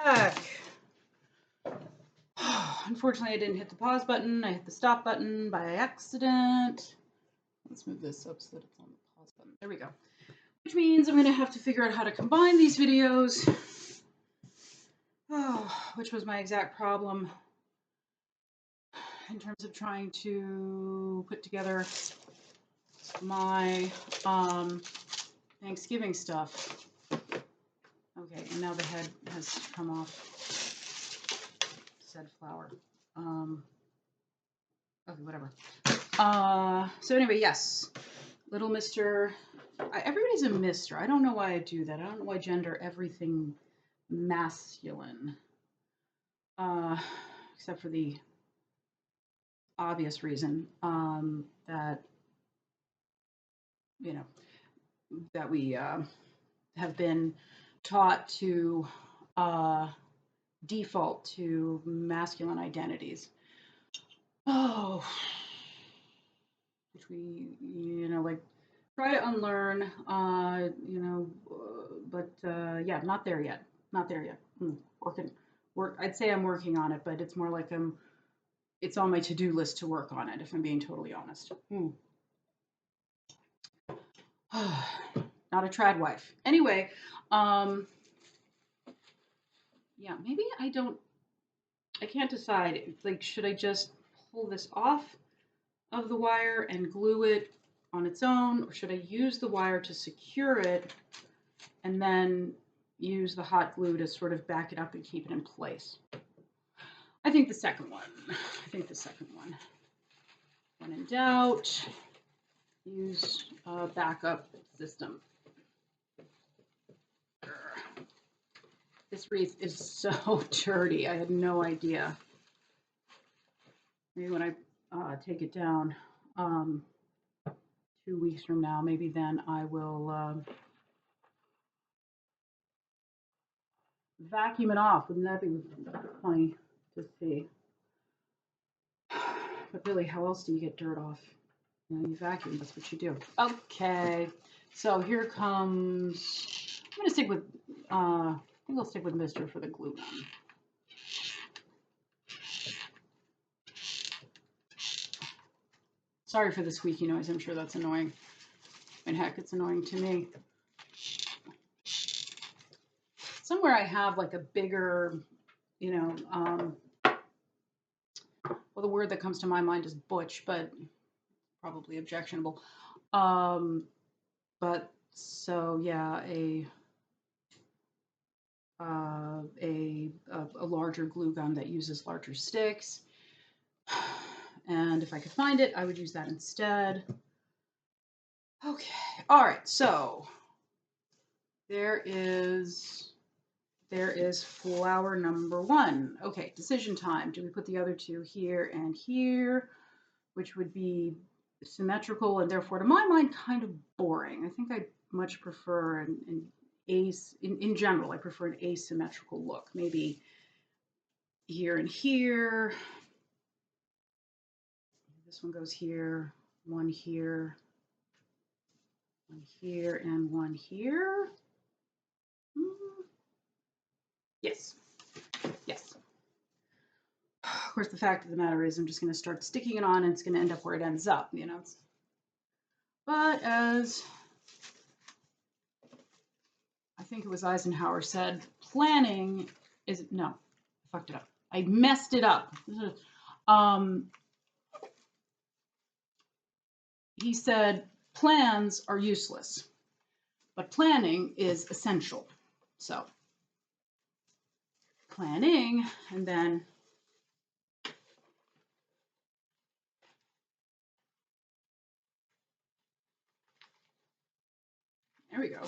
back. Unfortunately, I didn't hit the pause button. I hit the stop button by accident. Let's move this up so that it's on the pause button. There we go. Which means I'm going to have to figure out how to combine these videos. Which was my exact problem in terms of trying to put together my Thanksgiving stuff. Okay, and now the head has come off said flower. Okay, whatever. So anyway, yes, little Mr. Everybody's a Mr. I don't know why I do that. I don't know why I gender everything masculine, except for the obvious reason that that we have been taught to default to masculine identities. Which we, like try to unlearn, but yeah, not there yet. Not there yet. I'd say I'm working on it, but it's more like it's on my to-do list to work on it, if I'm being totally honest. Not a trad wife. Anyway, yeah, maybe I can't decide. Like, should I just pull this off of the wire and glue it on its own, or should I use the wire to secure it and then use the hot glue to sort of back it up and keep it in place? I think the second one. When in doubt, use a backup system. This wreath is so dirty. I had no idea. Maybe when I take it down 2 weeks from now, maybe then I will vacuum it off. Wouldn't that be funny to see? But really, how else do you get dirt off? You vacuum, that's what you do. Okay, so here comes, I'm going to stick with, I think I'll stick with Mr. for the glue one. Sorry for the squeaky noise, I'm sure that's annoying. And heck, it's annoying to me. Somewhere I have like a bigger, well, the word that comes to my mind is butch, but probably objectionable. But so yeah, a larger glue gun that uses larger sticks. And if I could find it, I would use that instead. Okay, all right, so there is flower number 1. Okay, decision time. Do we put the other 2 here and here, which would be symmetrical and therefore, to my mind, kind of boring. I think I much prefer in general, I prefer an asymmetrical look. Maybe here and here. This one goes here, one here, one here, and one here. Yes. Yes. Of course, the fact of the matter is I'm just going to start sticking it on and it's going to end up where it ends up, But as I think it was Eisenhower said, planning is, no, I fucked it up. I messed it up. He said, plans are useless, but planning is essential. So planning, and then there we go.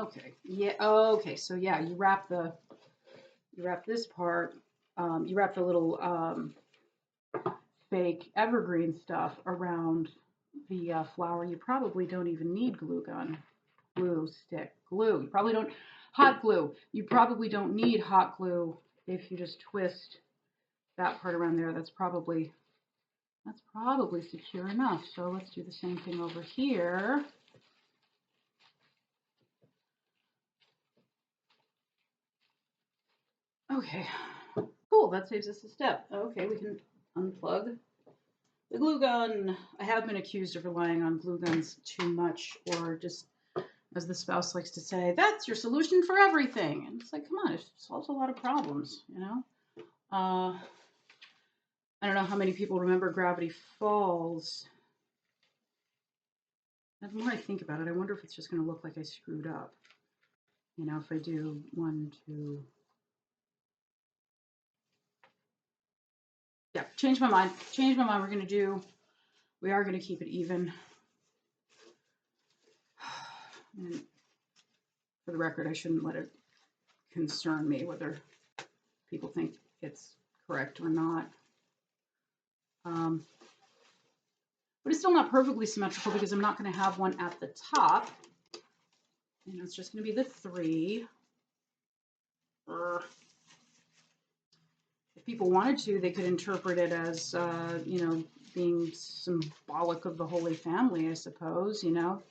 Okay. Yeah. Okay. So yeah, you wrap this part. You wrap the little fake evergreen stuff around the flower. You probably don't even need glue stick, glue. You probably don't hot glue. You probably don't need hot glue if you just twist that part around there. That's probably secure enough. So let's do the same thing over here. Okay, cool. That saves us a step. Okay, we can unplug the glue gun. I have been accused of relying on glue guns too much, or just, as the spouse likes to say, that's your solution for everything. And it's like, come on, it solves a lot of problems, you know? I don't know how many people remember Gravity Falls. And the more I think about it, I wonder if it's just going to look like I screwed up. You know, if I do 1, 2. Yeah, change my mind. Change my mind. We are going to keep it even. And for the record, I shouldn't let it concern me whether people think it's correct or not. But it's still not perfectly symmetrical because I'm not going to have one at the top. You know, it's just going to be the 3. If people wanted to, they could interpret it as, you know, being symbolic of the Holy Family, I suppose, you know.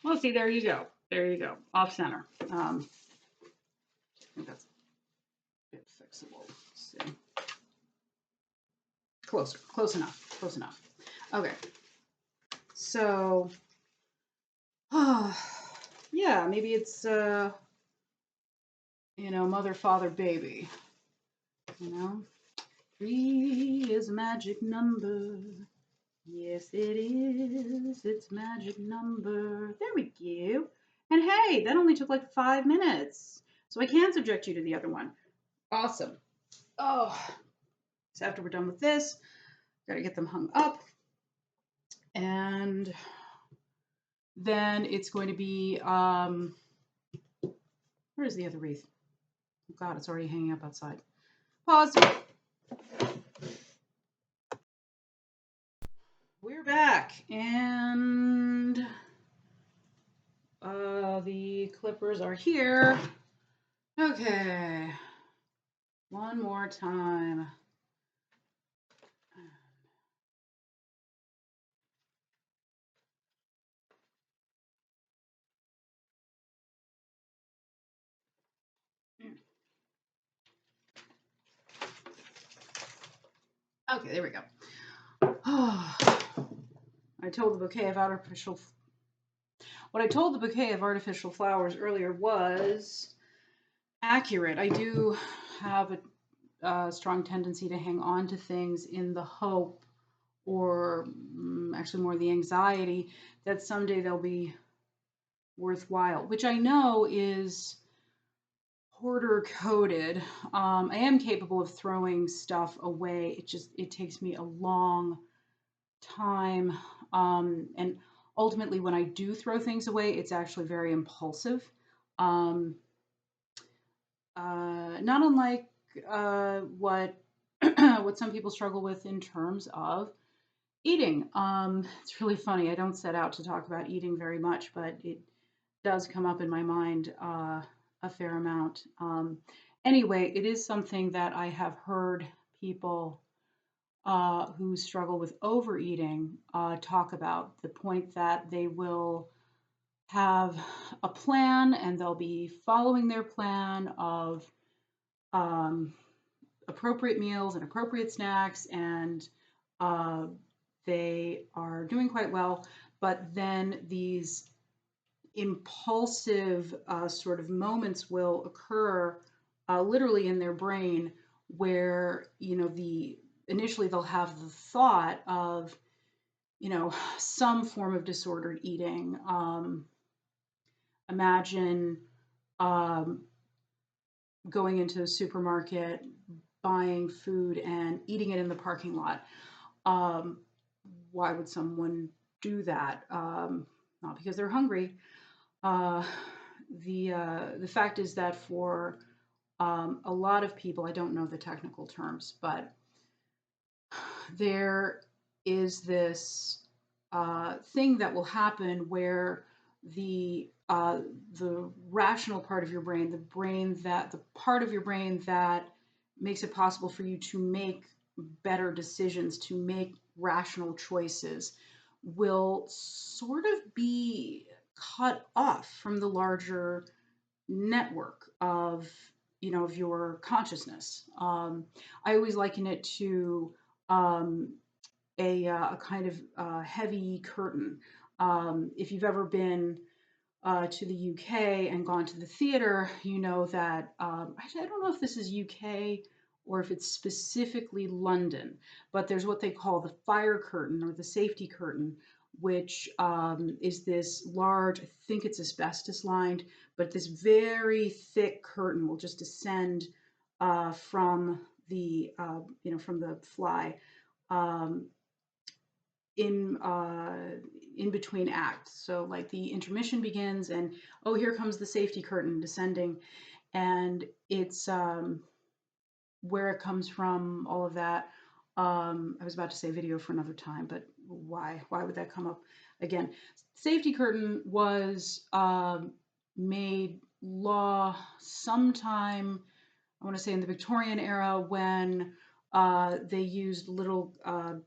Well, see, there you go. There you go. Off center. I think that's a bit fixable. Let's see. Closer. Close enough. Close enough. Okay. So, yeah, maybe it's, you know, mother, father, baby. You know, 3 is a magic number. Yes, it is. It's a magic number. There we go. And hey, that only took like 5 minutes. So I can subject you to the other one. Awesome. Oh, so after we're done with this, got to get them hung up. And then it's going to be, where's the other wreath? Oh God, it's already hanging up outside. Pause. We're back, and the clippers are here. Okay, one more time. Okay, there we go. I told the bouquet of artificial. What I told the bouquet of artificial flowers earlier was accurate. I do have a strong tendency to hang on to things in the hope, or actually more the anxiety, that someday they'll be worthwhile, which I know is hoarder coded. I am capable of throwing stuff away. It takes me a long time. And ultimately when I do throw things away, it's actually very impulsive. Not unlike what what some people struggle with in terms of eating. It's really funny. I don't set out to talk about eating very much, but it does come up in my mind a fair amount. Anyway, it is something that I have heard people who struggle with overeating talk about, the point that they will have a plan and they'll be following their plan of appropriate meals and appropriate snacks, and they are doing quite well, but then these impulsive sort of moments will occur literally in their brain, where, you know, initially they'll have the thought of, you know, some form of disordered eating. Imagine going into a supermarket, buying food and eating it in the parking lot. Why would someone do that? Not because they're hungry. The fact is that for a lot of people, I don't know the technical terms, but there is this thing that will happen where the rational part of your brain, the part of your brain that makes it possible for you to make better decisions, to make rational choices, will sort of be cut off from the larger network of, of your consciousness. I always liken it to um, a kind of heavy curtain. If you've ever been to the UK and gone to the theater, you know that, actually, I don't know if this is UK or if it's specifically London, but there's what they call the fire curtain or the safety curtain, which is this large, I think it's asbestos lined, but this very thick curtain will just descend from from the fly. Um, in in between acts. So like the intermission begins and oh, here comes the safety curtain descending, and it's where it comes from, all of that. I was about to say video for another time, but why would that come up again? Safety curtain was made law sometime, I want to say in the Victorian era, when they used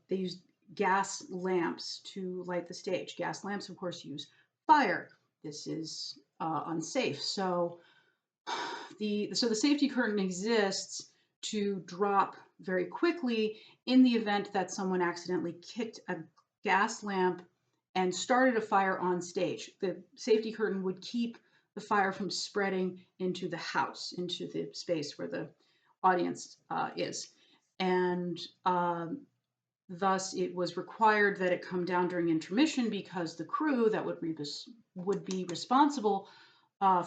they used gas lamps to light the stage. Gas lamps, of course, use fire. This is unsafe. So the safety curtain exists to drop very quickly in the event that someone accidentally kicked a gas lamp and started a fire on stage. The safety curtain would keep the fire from spreading into the house, into the space where the audience is. And thus it was required that it come down during intermission because the crew that would be responsible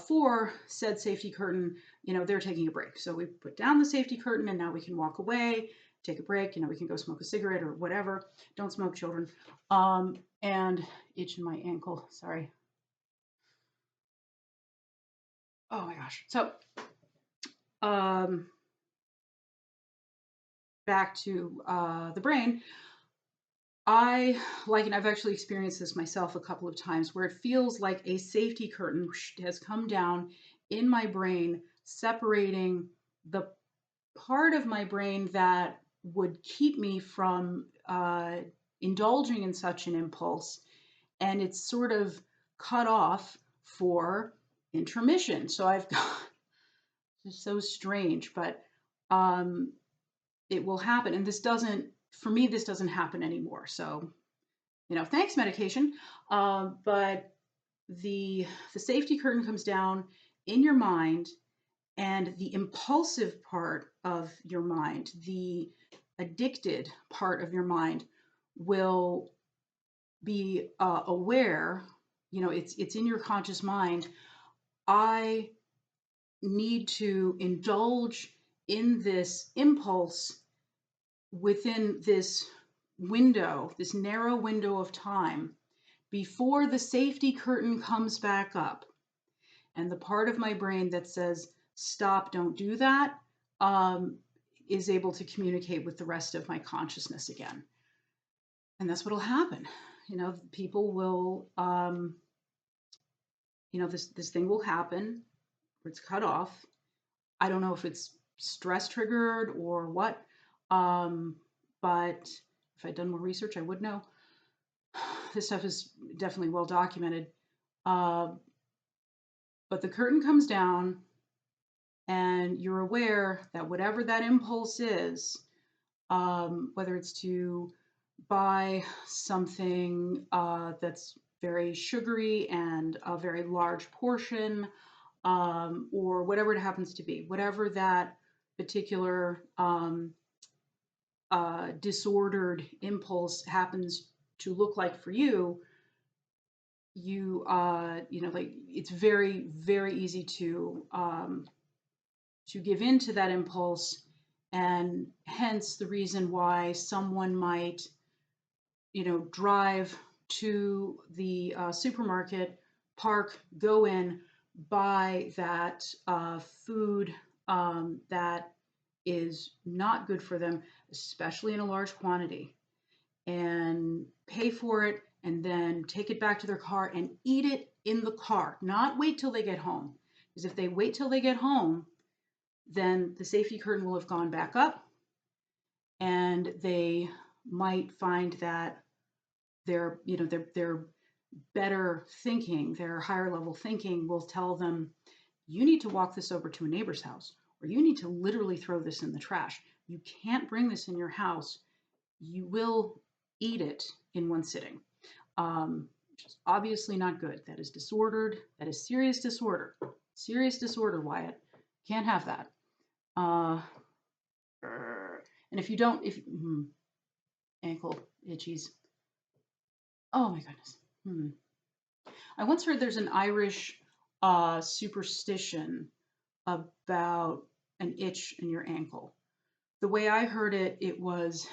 for said safety curtain, they're taking a break. So we put down the safety curtain and now we can walk away, take a break, we can go smoke a cigarette or whatever. Don't smoke, children. And itch in my ankle, sorry. Oh my gosh. So back to the brain. I've actually experienced this myself a couple of times where it feels like a safety curtain has come down in my brain, separating the part of my brain that would keep me from indulging in such an impulse, and it's sort of cut off for intermission. So I've got, it's so strange, but it will happen. And for me, this doesn't happen anymore. So, thanks medication. But the safety curtain comes down in your mind, and the impulsive part of your mind, the addicted part of your mind, will be aware. It's in your conscious mind. I need to indulge in this impulse within this window, this narrow window of time, before the safety curtain comes back up. And the part of my brain that says, stop, don't do that, is able to communicate with the rest of my consciousness again. And that's what'll happen. People will, this thing will happen where it's cut off. I don't know if it's stress triggered or what. But if I'd done more research, I would know. This stuff is definitely well documented. But the curtain comes down and you're aware that whatever that impulse is, whether it's to buy something that's very sugary and a very large portion, or whatever it happens to be, whatever that particular disordered impulse happens to look like for you, it's very, very easy to give in to that impulse, and hence the reason why someone might, drive to the supermarket, park, go in, buy that food that is not good for them, especially in a large quantity, and pay for it, and then take it back to their car and eat it in the car, not wait till they get home. Because if they wait till they get home, then the safety curtain will have gone back up, and they might find that their better thinking, their higher level thinking will tell them, you need to walk this over to a neighbor's house, or you need to literally throw this in the trash. You can't bring this in your house. You will eat it in one sitting. Which is obviously not good. That is disordered. That is serious disorder. Serious disorder, Wyatt. Can't have that. And if you don't, ankle itchies. Oh my goodness. I once heard there's an Irish superstition about an itch in your ankle. The way I heard it, it was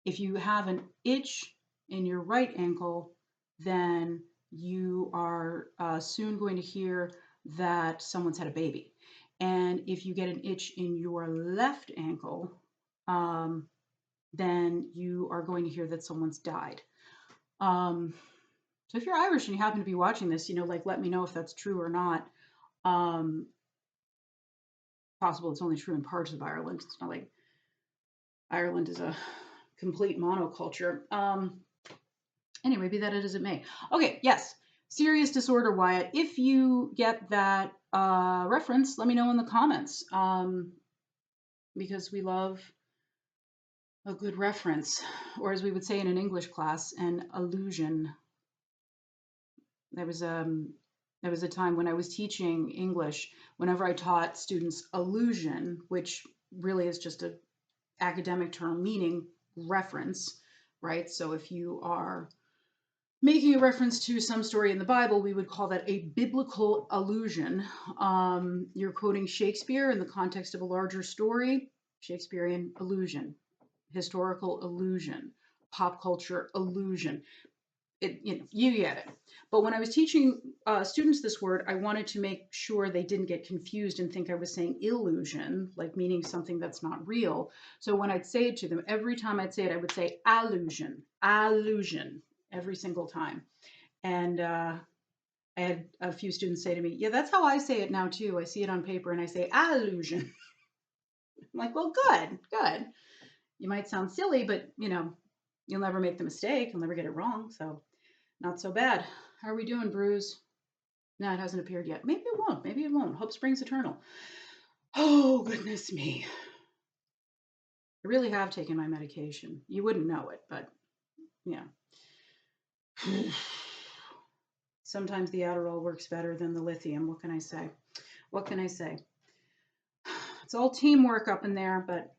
if you have an itch in your right ankle, then you are soon going to hear that someone's had a baby. And if you get an itch in your left ankle, then you are going to hear that someone's died. So if you're Irish and you happen to be watching this, like, let me know if that's true or not. Possible it's only true in parts of Ireland. It's not like Ireland is a complete monoculture. Anyway, be that as it may. Okay, yes. Serious disorder, Wyatt. If you get that reference, let me know in the comments. Because we love a good reference. Or as we would say in an English class, an allusion. There was a time when I was teaching English, whenever I taught students allusion, which really is just an academic term meaning reference, right? So if you are making a reference to some story in the Bible, we would call that a biblical allusion. You're quoting Shakespeare in the context of a larger story, Shakespearean allusion, historical allusion, pop culture allusion. You get it. But when I was teaching students this word, I wanted to make sure they didn't get confused and think I was saying illusion, like meaning something that's not real. So when I'd say it to them, every time I'd say it, I would say allusion, allusion, every single time. And I had a few students say to me, yeah, that's how I say it now too. I see it on paper and I say allusion. I'm like, well, good. You might sound silly, but you'll never make the mistake. You'll never get it wrong. So not so bad. How are we doing, Bruce? No, it hasn't appeared yet. Maybe it won't. Maybe it won't. Hope springs eternal. Oh, goodness me. I really have taken my medication. You wouldn't know it, but yeah. Sometimes the Adderall works better than the lithium. What can I say? What can I say? It's all teamwork up in there, but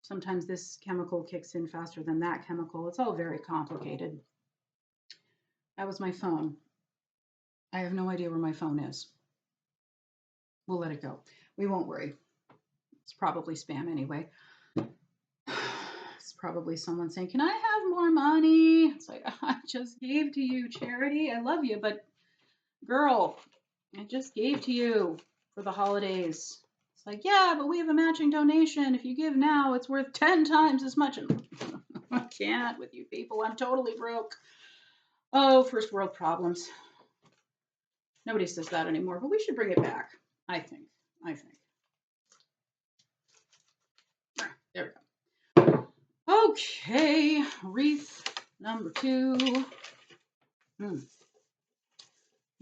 sometimes this chemical kicks in faster than that chemical. It's all very complicated. That was my phone. I have no idea where my phone is. We'll let it go. We won't worry. It's probably spam anyway. It's probably someone saying, can I have more money? It's like, I just gave to you, Charity. I love you, but girl, I just gave to you for the holidays. It's like, yeah, but we have a matching donation. If you give now, it's worth 10 times as much. I can't with you people. I'm totally broke. Oh, first world problems. Nobody says that anymore, but we should bring it back. I think. There we go. Okay, wreath number 2. What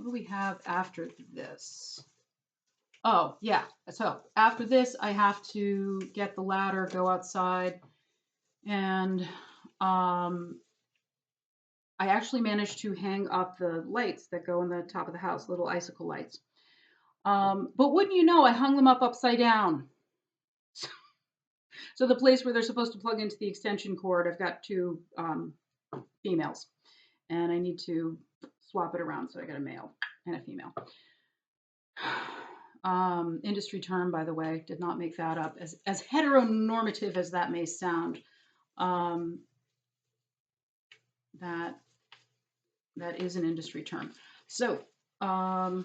do we have after this? Oh, yeah. So after this, I have to get the ladder, go outside, and I actually managed to hang up the lights that go on the top of the house, little icicle lights. But wouldn't you know, I hung them up upside down. So the place where they're supposed to plug into the extension cord, I've got 2 females, and I need to swap it around. So I got a male and a female. Industry term, by the way, did not make that up. As heteronormative as that may sound, that is an industry term. So right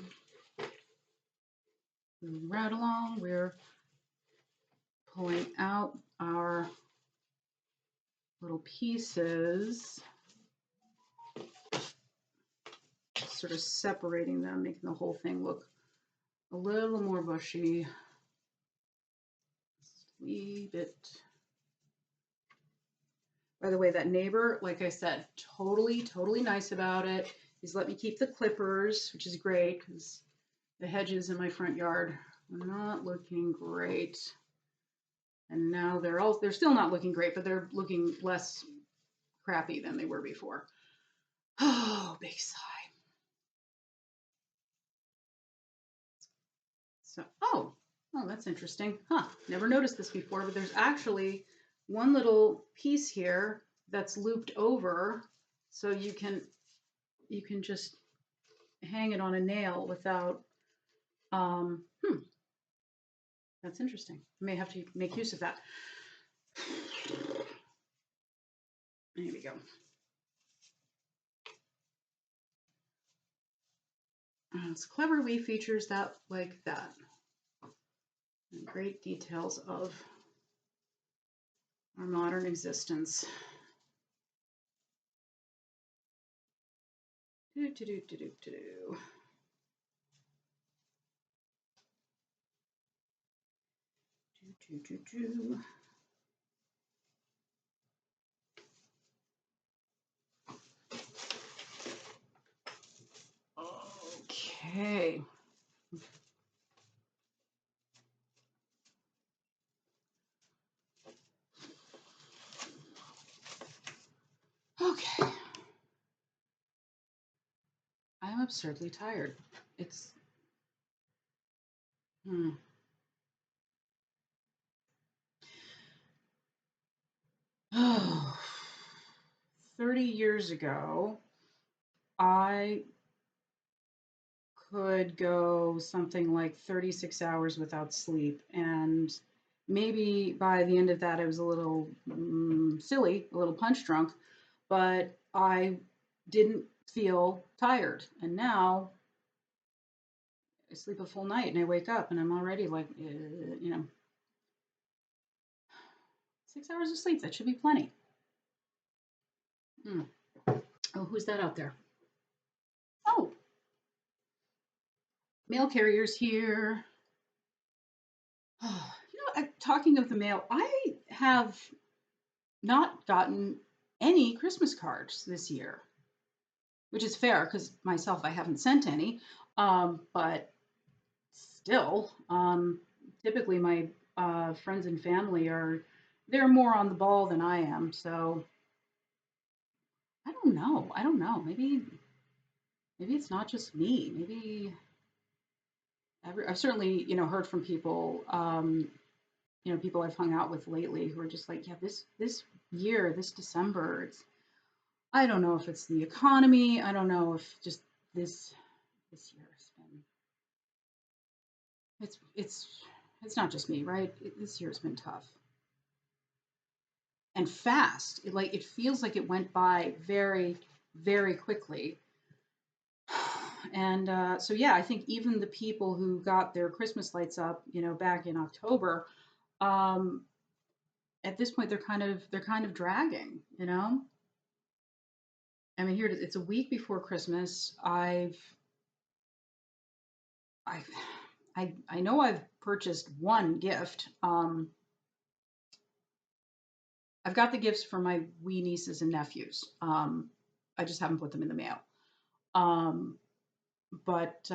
along, we're pulling out our little pieces, sort of separating them, making the whole thing look a little more bushy. Just a wee bit. By the way, that neighbor, like I said, totally, totally nice about it. He's let me keep the clippers, which is great because the hedges in my front yard are not looking great. And now they're still not looking great, but they're looking less crappy than they were before. Oh, big sigh. So, oh, that's interesting. Huh, never noticed this before, but there's actually one little piece here that's looped over, so you can just hang it on a nail without, that's interesting. I may have to make use of that. There we go. It's clever weave features that like that. And great details of our modern existence. Do, do, do, do, do, do. Do, do, do. Okay. Okay. I'm absurdly tired. It's oh, 30 years ago, I could go something like 36 hours without sleep. And maybe by the end of that, I was a little silly, a little punch drunk, but I didn't feel tired. And now I sleep a full night and I wake up and I'm already like, 6 hours of sleep. That should be plenty. Oh, who's that out there? Oh, mail carriers here. Talking of the mail, I have not gotten any Christmas cards this year, which is fair because myself, I haven't sent any. But still, typically my friends and family they're more on the ball than I am. So I don't know. I don't know. Maybe it's not just me. Maybe I've certainly heard from people people I've hung out with lately who are just like, yeah, this year, this December, I don't know if it's the economy. I don't know if just this year has been it's not just me, right? This year's been tough and fast. It feels like it went by very, very quickly. And so yeah, I think even the people who got their Christmas lights up, back in October, at this point they're kind of dragging. I mean, here it's a week before Christmas. I know I've purchased one gift. I've got the gifts for my wee nieces and nephews. I just haven't put them in the mail. But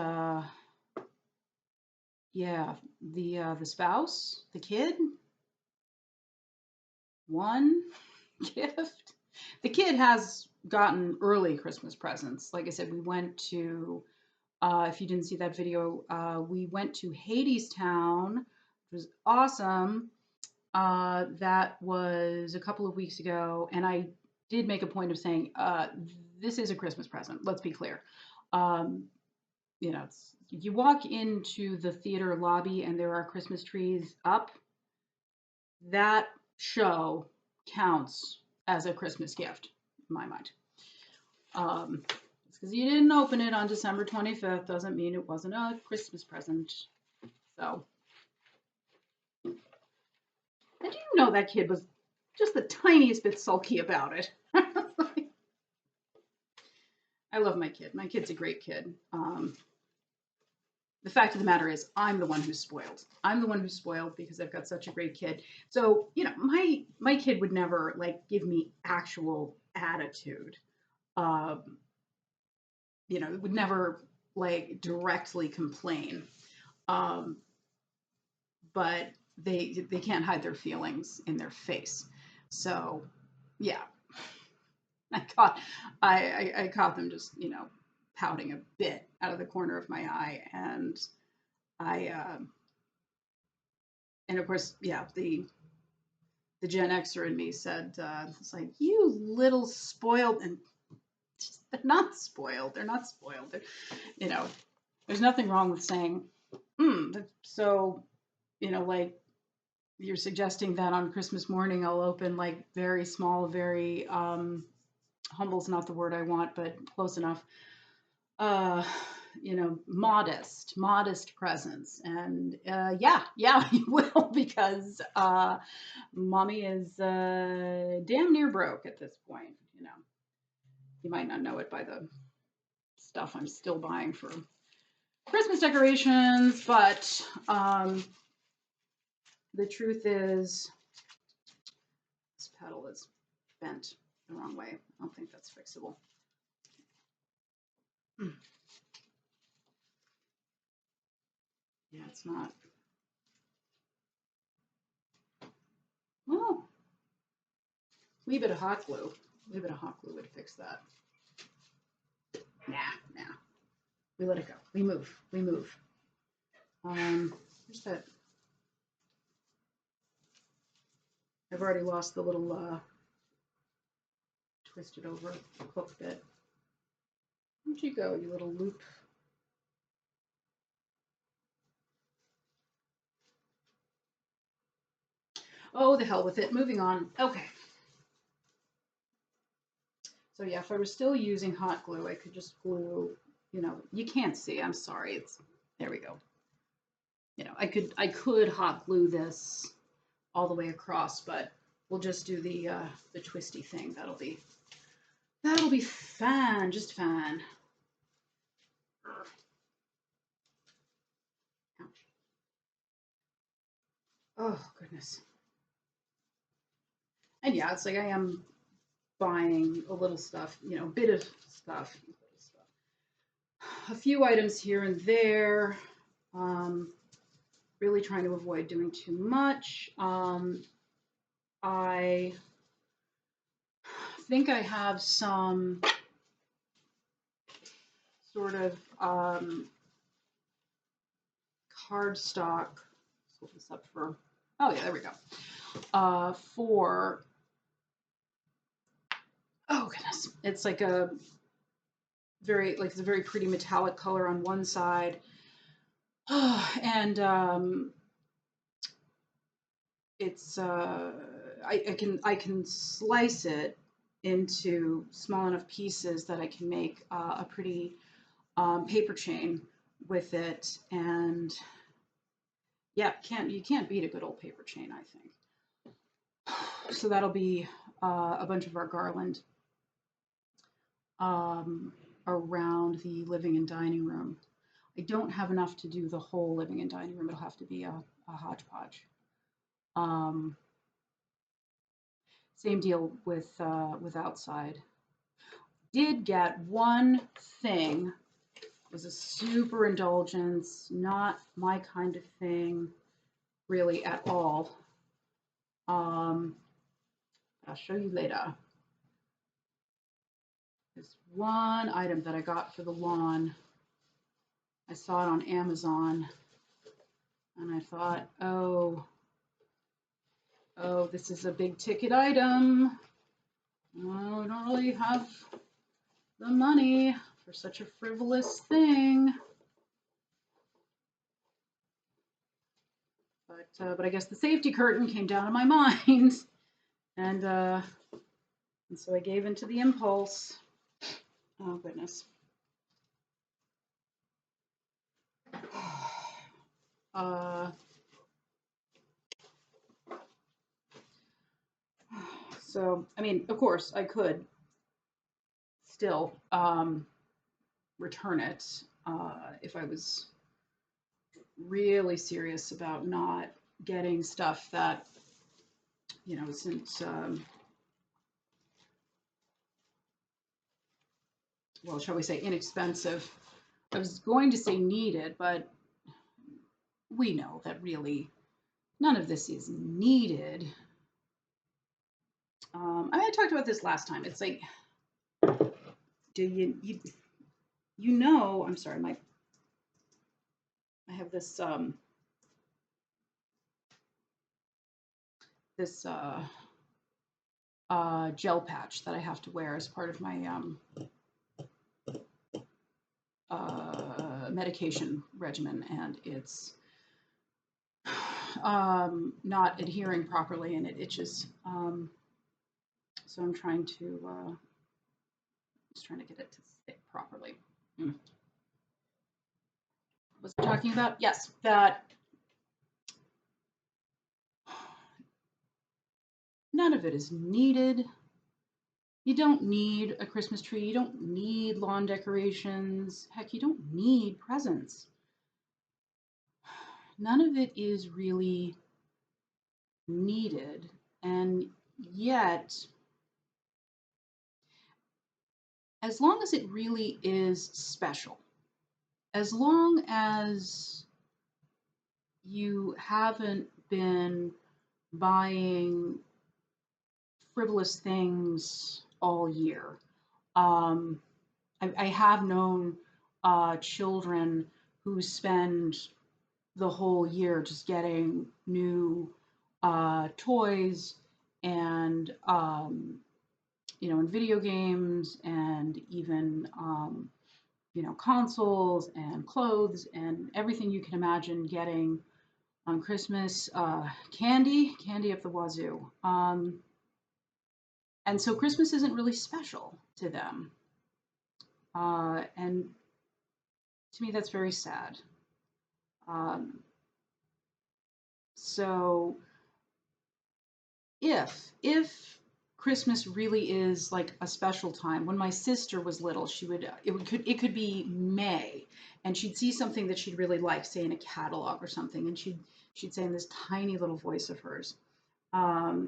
yeah, the spouse, the kid, one gift. The kid has gotten early Christmas presents. Like I said, we went to if you didn't see that video, we went to Hadestown, which was awesome. That was a couple of weeks ago, and I did make a point of saying, this is a Christmas present. Let's be clear. You walk into the theater lobby and there are Christmas trees up. That show counts as a Christmas gift, in my mind. Because you didn't open it on December 25th doesn't mean it wasn't a Christmas present. So, and that kid was just the tiniest bit sulky about it. I love my kid. My kid's a great kid. the fact of the matter is, I'm the one who's spoiled. I'm the one who's spoiled because I've got such a great kid. So, my kid would never like give me actual attitude. Um, would never like directly complain. Um, but they can't hide their feelings in their face. So, yeah, I caught I caught them just pouting a bit out of the corner of my eye, and I and of course, yeah, the Gen Xer in me said, it's like, you little spoiled, and they're not spoiled. They're not spoiled. You know, there's nothing wrong with saying, so, like you're suggesting that on Christmas morning I'll open like very small, very, humble's not the word I want, but close enough. Uh, modest presence. And yeah, you will, because mommy is damn near broke at this point. You might not know it by the stuff I'm still buying for Christmas decorations, but the truth is, this pedal is bent the wrong way. I don't think that's fixable. Yeah, it's not. Well, wee bit of hot glue. A wee bit of hot glue would fix that. Nah. We let it go. We move. Where's that? I've already lost the little twisted over hook bit. Where'd you go, you little loop? Oh, the hell with it. Moving on. Okay. So yeah, if I were still using hot glue, I could just glue, you can't see. I'm sorry. There we go. I could hot glue this all the way across, but we'll just do the twisty thing. That'll be fine, just fine. Ouch. Oh goodness. And yeah, it's like I am buying a little stuff, bit of stuff. A few items here and there. Really trying to avoid doing too much. I think I have some sort of cardstock. Let's look this up for. Oh yeah, there we go. For. Oh goodness, it's like it's a very pretty metallic color on one side, and it's I can slice it into small enough pieces that I can make a pretty paper chain with it, and yeah, you can't beat a good old paper chain, I think. So that'll be a bunch of our garland around the living and dining room. I don't have enough to do the whole living and dining room. It'll have to be a hodgepodge. Same deal with outside. Did get one thing. It was a super indulgence, not my kind of thing, really at all. I'll show you later. There's one item that I got for the lawn. I saw it on Amazon, and I thought, oh, this is a big ticket item. Oh, I don't really have the money for such a frivolous thing. But I guess the safety curtain came down in my mind, and so I gave into the impulse. Oh goodness. So I mean, of course, I could still return it if I was really serious about not getting stuff that, since, well, shall we say inexpensive. I was going to say needed, but we know that really none of this is needed. I talked about this last time. It's like, do I'm sorry, I have this gel patch that I have to wear as part of my medication regimen, and it's not adhering properly, and it itches. So I'm trying to get it to stick properly. What was I talking about? Yes, that none of it is needed. You don't need a Christmas tree. You don't need lawn decorations. Heck, you don't need presents. None of it is really needed. And yet, as long as it really is special, as long as you haven't been buying frivolous things all year. I have known children who spend the whole year just getting new toys and and video games and even consoles and clothes and everything you can imagine getting on Christmas. Candy up the wazoo. And so Christmas isn't really special to them. And to me, that's very sad. So if Christmas really is like a special time, when my sister was little, it could be May, and she'd see something that she'd really like, say in a catalog or something, and she'd say in this tiny little voice of hers,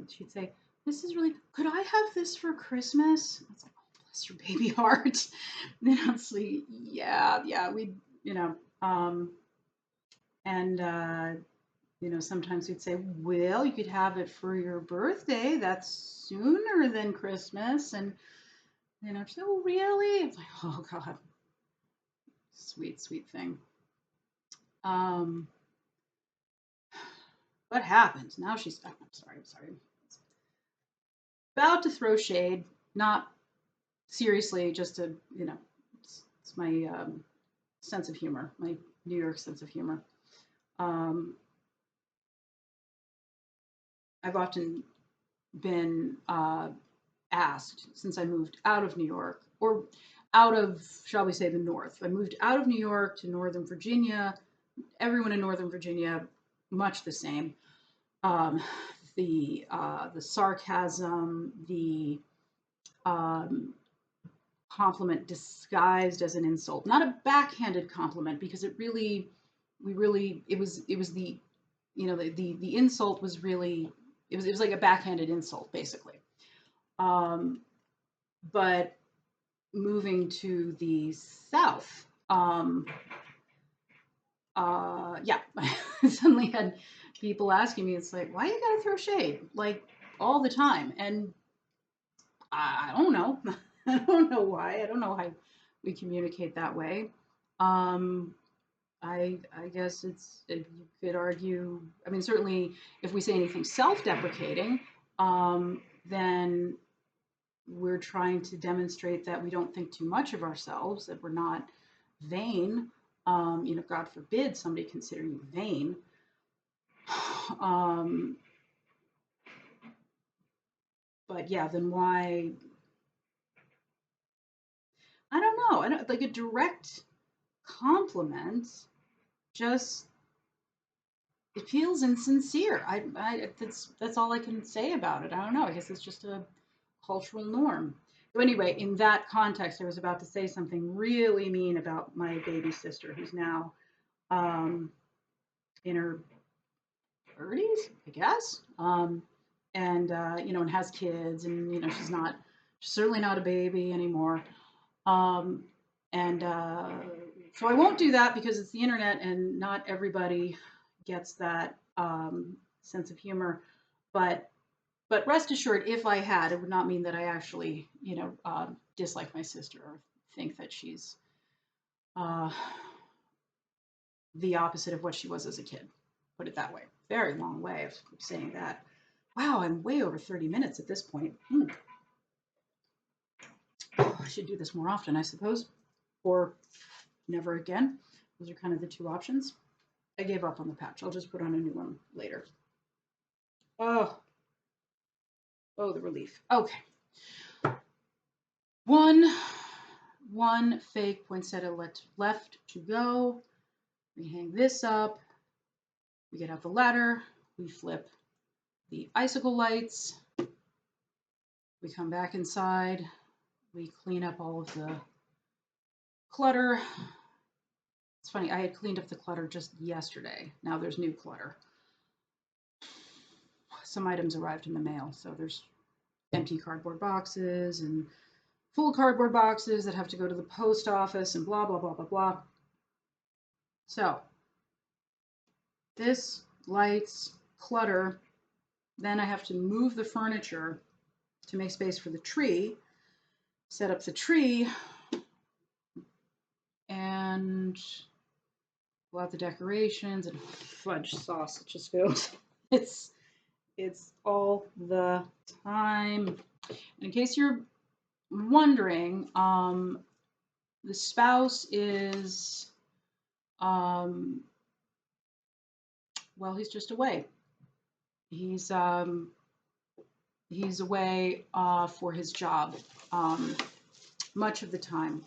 she'd say, "This is really, could I have this for Christmas?" It's like, oh, bless your baby heart. Then I'd say, yeah, and sometimes we'd say, well, you could have it for your birthday. That's sooner than Christmas. And she'd say, oh, really? It's like, oh God, sweet, sweet thing. What happened? Now she's, I'm sorry. About to throw shade, not seriously, just to, it's my sense of humor, my New York sense of humor. I've often been asked since I moved out of New York, or out of, shall we say, the North. I moved out of New York to Northern Virginia. Everyone in Northern Virginia, much the same. The sarcasm, the compliment disguised as an insult, not a backhanded compliment, because it was the, the insult was really, it was like a backhanded insult, basically. But moving to the South, suddenly had people asking me, it's like, why you gotta throw shade like all the time? And I don't know. I don't know why. I don't know how we communicate that way. I guess you could argue. I mean, certainly, if we say anything self-deprecating, then we're trying to demonstrate that we don't think too much of ourselves, that we're not vain. God forbid somebody consider you vain. But yeah, then why? I don't know. I don't like a direct compliment. Just it feels insincere. That's all I can say about it. I don't know. I guess it's just a cultural norm. So anyway, in that context, I was about to say something really mean about my baby sister, who's now in her 30s, I guess. And and has kids, and she's certainly not a baby anymore. Um, and So I won't do that because it's the internet, and not everybody gets that sense of humor. But rest assured, if I had, it would not mean that I actually, dislike my sister or think that she's uh, the opposite of what she was as a kid. Put it that way. Very long way of saying that. Wow, I'm way over 30 minutes at this point. Oh, I should do this more often, I suppose, or never again. Those are kind of the two options. I gave up on the patch. I'll just put on a new one later. Oh, the relief. Okay. One fake poinsettia left to go. We hang this up. We get out the ladder. We flip the icicle lights. We come back inside. We clean up all of the clutter. It's funny, I had cleaned up the clutter just yesterday. Now there's new clutter. Some items arrived in the mail, so there's empty cardboard boxes and full cardboard boxes that have to go to the post office and blah, blah, blah, blah, blah. So this lights, clutter. Then I have to move the furniture to make space for the tree, set up the tree, and pull out the decorations and fudge sauce. It just goes. It's all the time. In case you're wondering, the spouse is, he's just away. He's away for his job much of the time.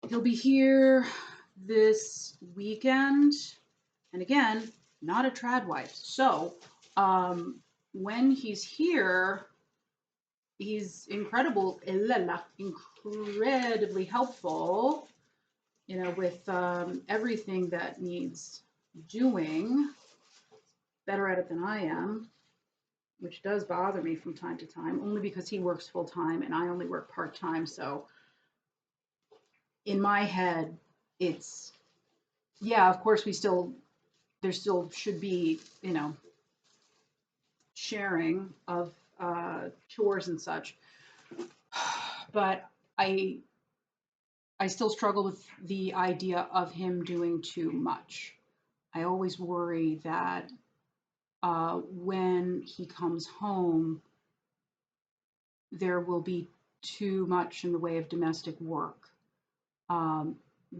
He'll be here this weekend, and again, not a trad wife. So when he's here, he's incredibly helpful, with everything that needs doing. Better at it than I am, which does bother me from time to time, only because he works full time and I only work part time. So in my head, it's, yeah, of course there still should be, sharing of chores and such. But I still struggle with the idea of him doing too much. I always worry that when he comes home, there will be too much in the way of domestic work.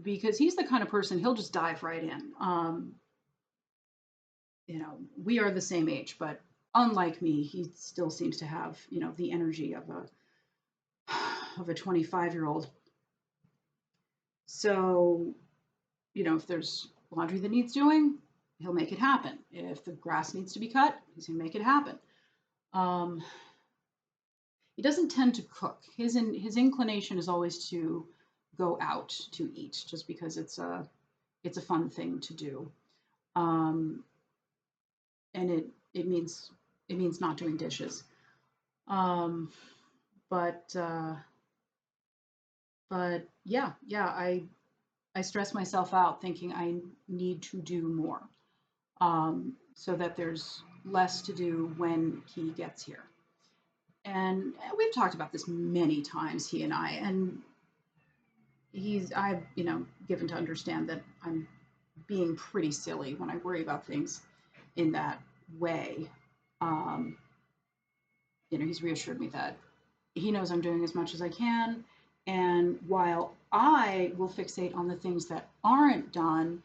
Because he's the kind of person, he'll just dive right in. We are the same age, but unlike me, he still seems to have, the energy of a 25-year-old. So, if there's laundry that needs doing, he'll make it happen. If the grass needs to be cut, he's gonna make it happen. He doesn't tend to cook. His inclination is always to go out to eat, just because it's a fun thing to do, and it means not doing dishes. But yeah, I stress myself out thinking I need to do more, so that there's less to do when he gets here. And we've talked about this many times, he and I, and I've, given to understand that I'm being pretty silly when I worry about things in that way. He's reassured me that he knows I'm doing as much as I can. And while I will fixate on the things that aren't done,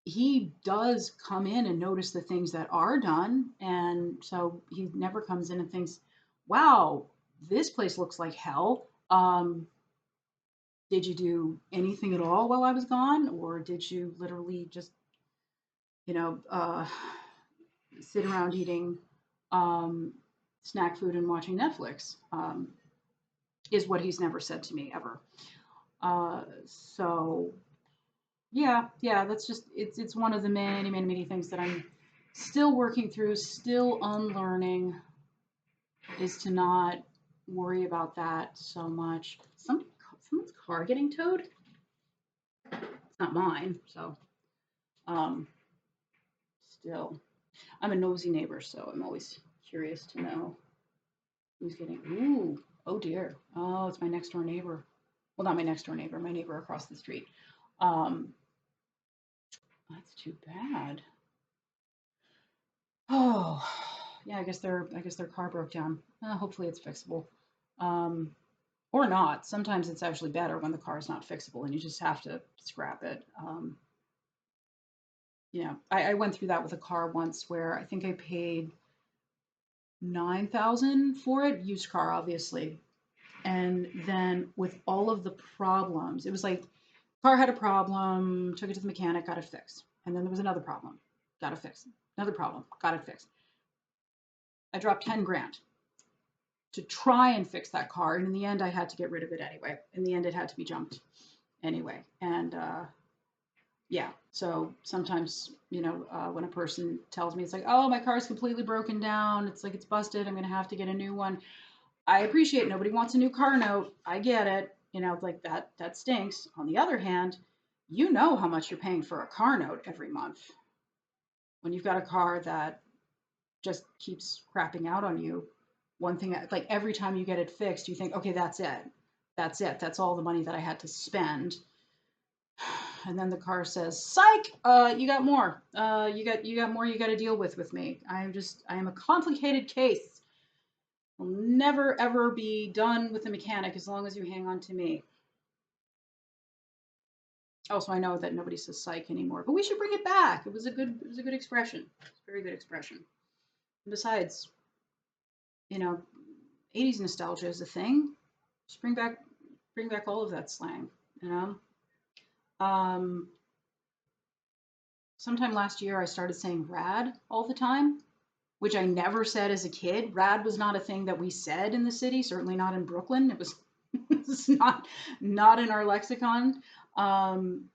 he does come in and notice the things that are done. And so he never comes in and thinks, wow, this place looks like hell. Did you do anything at all while I was gone? Or did you literally just, sit around eating snack food and watching Netflix? Is what he's never said to me ever. So Yeah, yeah, that's just it's one of the many, many, many things that I'm still working through, still unlearning, is to not worry about that so much. Someone's car getting towed? It's not mine, so um still. I'm a nosy neighbor, so I'm always curious to know who's getting ooh, oh dear. Oh, it's my next door neighbor. Well, not my next door neighbor, my neighbor across the street. Um, that's too bad. Oh, yeah, I guess their car broke down. Hopefully it's fixable. Um, or not. Sometimes it's actually better when the car is not fixable and you just have to scrap it. I went through that with a car once where I think I paid 9,000 for it, used car, obviously. And then with all of the problems, it was like car had a problem, took it to the mechanic, got it fixed. And then there was another problem, got it fixed. Another problem, got it fixed. I dropped 10 grand to try and fix that car. And in the end, I had to get rid of it anyway. In the end, it had to be junked anyway. And yeah, so sometimes, when a person tells me, it's like, oh, my car's completely broken down, it's like it's busted, I'm going to have to get a new one. I appreciate nobody wants a new car note. I get it. Like that stinks. On the other hand, you know how much you're paying for a car note every month. When you've got a car that just keeps crapping out on you, one thing, like every time you get it fixed, you think, okay, that's it. That's it. That's all the money that I had to spend. And then the car says, "Psych! You got more. You got more. You got to deal with me. I am a complicated case. I'll never ever be done with the mechanic as long as you hang on to me." Also, I know that nobody says "psych" anymore, but we should bring it back. It was a good expression. It's a very good expression. And besides, you know, 80s nostalgia is a thing. Just bring back all of that slang. You know. Um, Sometime last year, I started saying "rad" all the time, which I never said as a kid. Rad was not a thing that we said in the city, certainly not in Brooklyn. It was it's not in our lexicon. Um,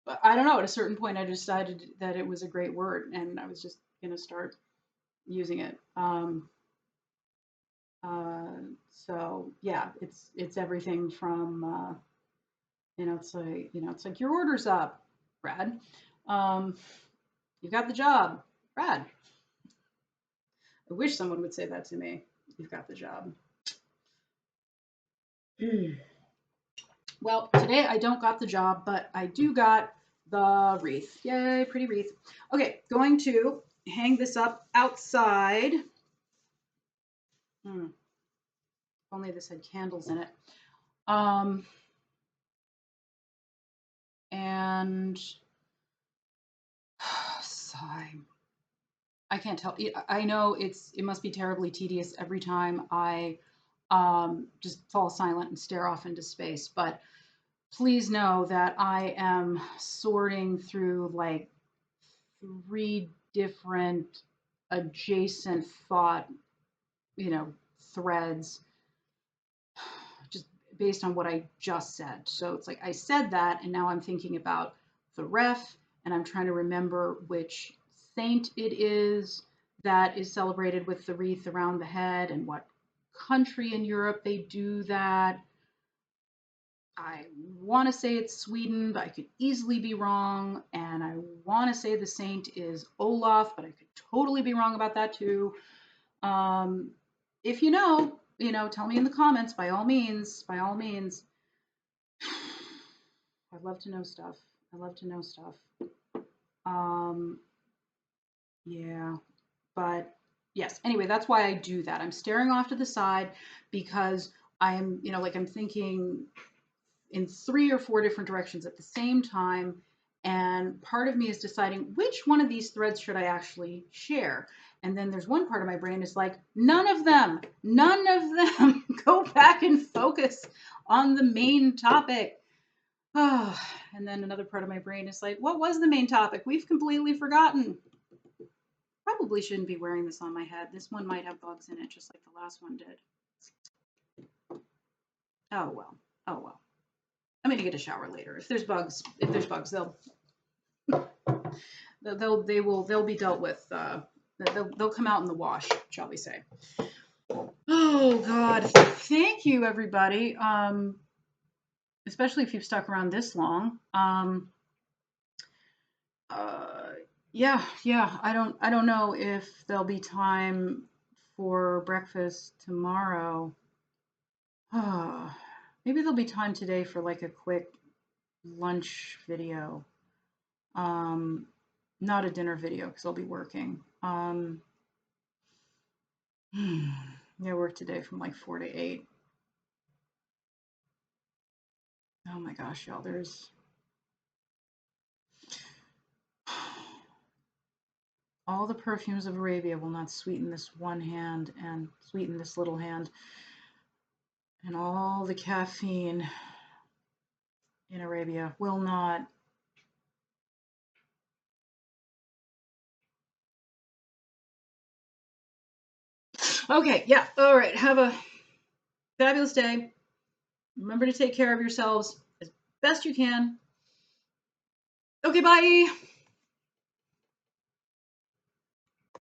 but I don't know. At a certain point, I decided that it was a great word, and I was just gonna start using it. So yeah, it's everything from it's like your order's up, Brad. Um, you got the job, Brad. I wish someone would say that to me. You've got the job. Well, today I don't got the job, but I do got the wreath. Yay, pretty wreath. Okay, going to hang this up outside. If only this had candles in it. And sigh. I can't tell. I know it must be terribly tedious every time I just fall silent and stare off into space, but please know that I am sorting through like 3 different adjacent thought, threads just based on what I just said. So it's like I said that, and now I'm thinking about the ref, and I'm trying to remember which saint it is that is celebrated with the wreath around the head and what country in Europe they do that. I want to say it's Sweden, but I could easily be wrong. And I want to say the saint is Olaf, but I could totally be wrong about that too. If you know, tell me in the comments. By all means, by all means. I'd love to know stuff. I love to know stuff. Um, yeah, but yes. Anyway, that's why I do that. I'm staring off to the side because I am, like I'm thinking in 3 or 4 different directions at the same time. And part of me is deciding which one of these threads should I actually share. And then there's one part of my brain is like, none of them, go back and focus on the main topic. And then another part of my brain is like, what was the main topic? We've completely forgotten. Probably shouldn't be wearing this on my head. This one might have bugs in it, just like the last one did. Oh well. Oh well. I mean, gonna get a shower later. If there's bugs, they'll be dealt with. They'll come out in the wash, shall we say? Oh God, thank you everybody. Especially if you've stuck around this long. Yeah. I don't know if there'll be time for breakfast tomorrow. Maybe there'll be time today for like a quick lunch video. Not a dinner video because I'll be working. I work today from like 4 to 8. Oh my gosh, y'all, there's all the perfumes of Arabia will not sweeten this one hand and sweeten this little hand. And all the caffeine in Arabia will not. Okay, yeah, all right. Have a fabulous day. Remember to take care of yourselves as best you can. Okay, bye.